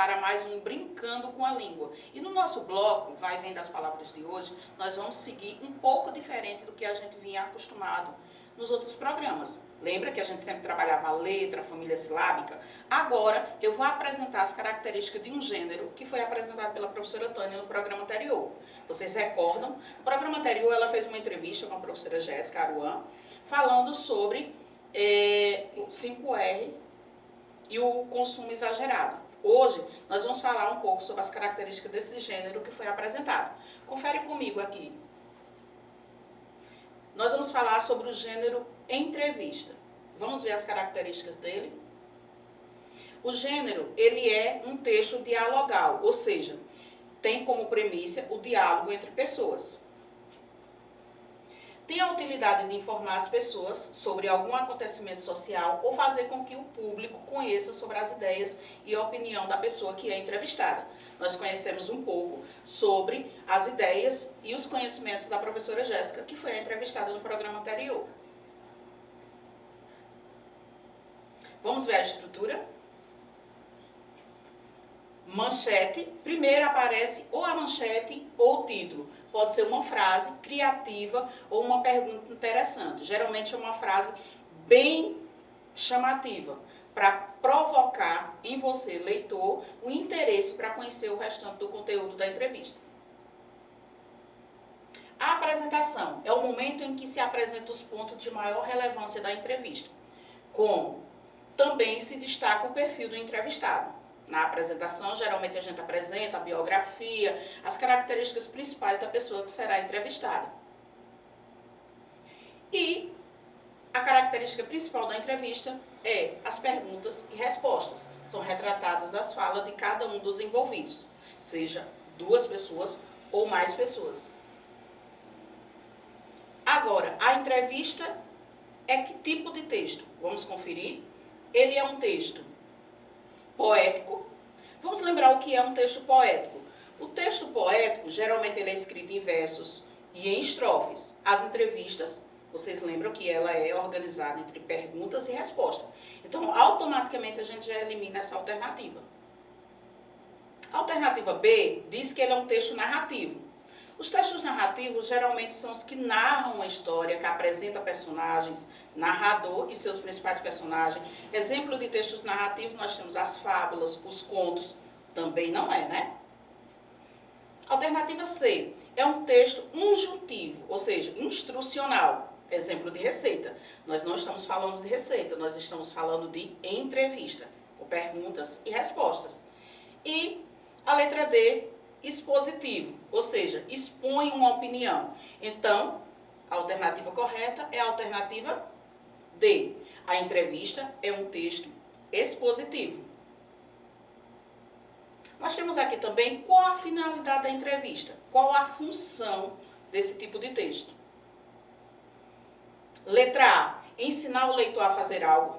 para mais um Brincando com a Língua. E no nosso bloco, Vai Vendo as Palavras de hoje, nós vamos seguir um pouco diferente do que a gente vinha acostumado nos outros programas. Lembra que a gente sempre trabalhava a letra, a família silábica? Agora eu vou apresentar as características de um gênero que foi apresentado pela professora Tânia no programa anterior. Vocês recordam? No programa anterior ela fez uma entrevista com a professora Jéssica Aruan, falando sobre o 5R e o consumo exagerado. Hoje nós vamos falar um pouco sobre as características desse gênero que foi apresentado. Confere comigo aqui. Nós vamos falar sobre o gênero entrevista. Vamos ver as características dele? O gênero, ele é um texto dialogal, ou seja, tem como premissa o diálogo entre pessoas. Tem a utilidade de informar as pessoas sobre algum acontecimento social ou fazer com que o público conheça sobre as ideias e a opinião da pessoa que é entrevistada. Nós conhecemos um pouco sobre as ideias e os conhecimentos da professora Jéssica, que foi a entrevistada no programa anterior. Vamos ver a estrutura? Manchete, primeiro aparece ou a manchete ou o título. Pode ser uma frase criativa ou uma pergunta interessante. Geralmente é uma frase bem chamativa, para provocar em você, leitor, o interesse para conhecer o restante do conteúdo da entrevista. A apresentação é o momento em que se apresentam os pontos de maior relevância da entrevista, como também se destaca o perfil do entrevistado. Na apresentação, geralmente a gente apresenta a biografia, as características principais da pessoa que será entrevistada. E a característica principal da entrevista é as perguntas e respostas. São retratadas as falas de cada um dos envolvidos, seja duas pessoas ou mais pessoas. Agora, a entrevista é que tipo de texto? Vamos conferir. Ele é um texto poético. Vamos lembrar o que é um texto poético. O texto poético, geralmente ele é escrito em versos e em estrofes. As entrevistas, vocês lembram que ela é organizada entre perguntas e respostas. Então, automaticamente a gente já elimina essa alternativa. A alternativa B diz que ele é um texto narrativo. Os textos narrativos geralmente são os que narram uma história, que apresenta personagens, narrador e seus principais personagens. Exemplo de textos narrativos, nós temos as fábulas, os contos, também não é, né? Alternativa C é um texto injuntivo, ou seja, instrucional. Exemplo de receita. Nós não estamos falando de receita, nós estamos falando de entrevista, com perguntas e respostas. E a letra D, expositivo, ou seja, expõe uma opinião. Então, a alternativa correta é a alternativa D. A entrevista é um texto expositivo. Nós temos aqui também qual a finalidade da entrevista, qual a função desse tipo de texto. Letra A, ensinar o leitor a fazer algo.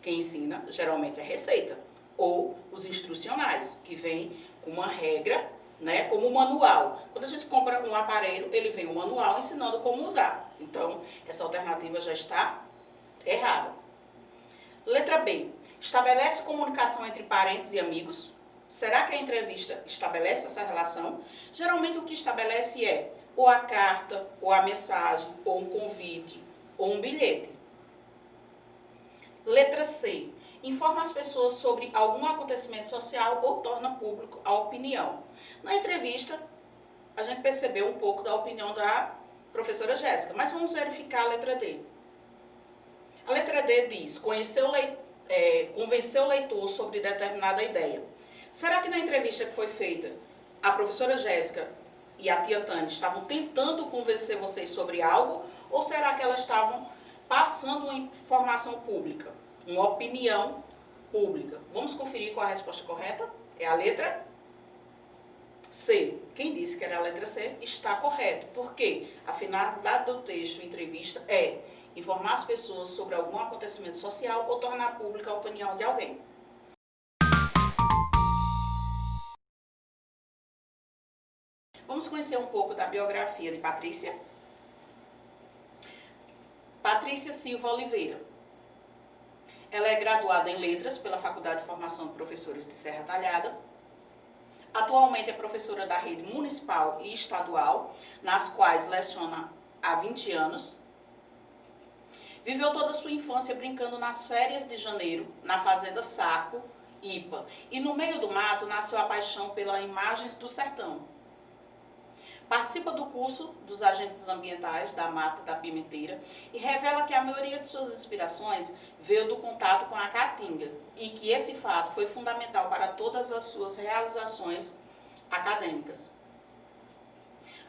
Quem ensina geralmente é a receita, ou os instrucionais, que vem com uma regra, né, como um manual. Quando a gente compra um aparelho, ele vem um manual ensinando como usar. Então, essa alternativa já está errada. Letra B. Estabelece comunicação entre parentes e amigos. Será que a entrevista estabelece essa relação? Geralmente o que estabelece é ou a carta, ou a mensagem, ou um convite, ou um bilhete. Letra C. Informa as pessoas sobre algum acontecimento social ou torna público a opinião. Na entrevista, a gente percebeu um pouco da opinião da professora Jéssica, mas vamos verificar a letra D. A letra D diz, convencer o leitor sobre determinada ideia. Será que na entrevista que foi feita, a professora Jéssica e a tia Tânia estavam tentando convencer vocês sobre algo, ou será que elas estavam passando uma informação pública? Uma opinião pública. Vamos conferir qual a resposta correta? É a letra C. Quem disse que era a letra C está correto. Por quê? A finalidade do texto entrevista é informar as pessoas sobre algum acontecimento social ou tornar pública a opinião de alguém. Vamos conhecer um pouco da biografia de Patrícia. Patrícia Silva Oliveira. Ela é graduada em Letras pela Faculdade de Formação de Professores de Serra Talhada. Atualmente é professora da rede municipal e estadual, nas quais leciona há 20 anos. Viveu toda a sua infância brincando nas férias de janeiro, na Fazenda Saco, Ipa. E no meio do mato nasceu a paixão pelas imagens do sertão. Participa do curso dos agentes ambientais da Mata da Pimenteira e revela que a maioria de suas inspirações veio do contato com a caatinga e que esse fato foi fundamental para todas as suas realizações acadêmicas.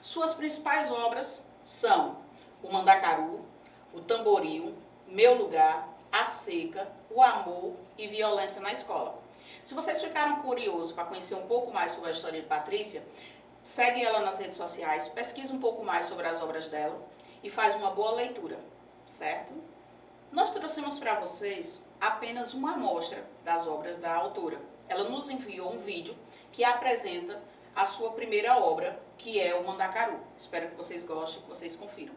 Suas principais obras são o Mandacaru, o Tamboril, Meu Lugar, A Seca, O Amor e Violência na Escola. Se vocês ficaram curiosos para conhecer um pouco mais sobre a história de Patrícia, segue ela nas redes sociais, pesquisa um pouco mais sobre as obras dela e faz uma boa leitura, certo? Nós trouxemos para vocês apenas uma amostra das obras da autora. Ela nos enviou um vídeo que apresenta a sua primeira obra, que é o Mandacaru. Espero que vocês gostem, que vocês confiram.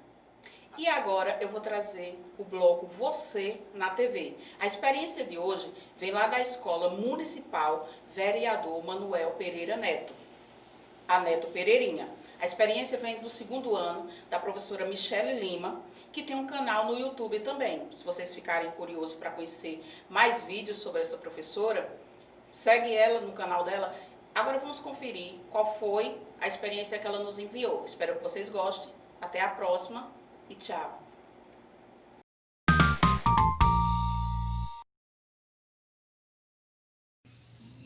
E agora eu vou trazer o bloco Você na TV. A experiência de hoje vem lá da Escola Municipal Vereador Manuel Pereira Neto, a Neto Pereirinha. A experiência vem do 2º ano da professora Michele Lima, que tem um canal no YouTube também. Se vocês ficarem curiosos para conhecer mais vídeos sobre essa professora, segue ela no canal dela. Agora vamos conferir qual foi a experiência que ela nos enviou. Espero que vocês gostem. Até a próxima e tchau!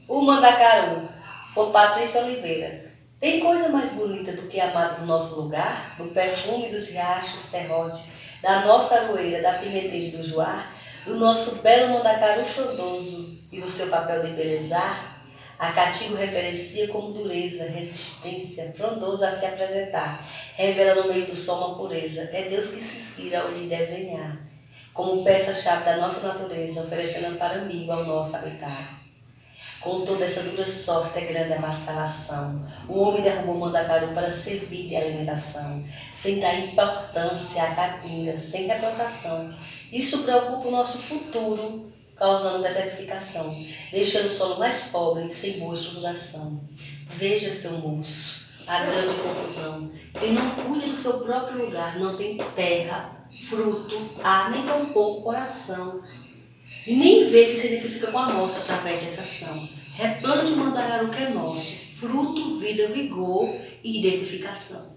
O Mandacaru, por Patrícia Oliveira. Tem coisa mais bonita do que a mata do nosso lugar, do perfume dos riachos, serrote, da nossa aroeira, da pimenteira e do joar, do nosso belo Mandacaru frondoso e do seu papel de embelezar? A caatinga referencia como dureza, resistência, frondosa a se apresentar, revela no meio do sol uma pureza, é Deus que se inspira ao lhe desenhar, como peça-chave da nossa natureza, oferecendo amparo amigo ao nosso habitar. Com toda essa dura sorte é grande a vacilação. O homem derrubou o Mandacaru para servir de alimentação, sem dar importância à caatinga, sem replantação. Isso preocupa o nosso futuro, causando desertificação, deixando o solo mais pobre, sem boa estruturação. Veja, seu moço, a grande confusão. Quem não cuida do seu próprio lugar não tem terra, fruto, ar, nem tampouco coração. E nem vê que se identifica com a morte através dessa ação. Replante o Mandacaru que é nosso, fruto, vida, vigor e identificação.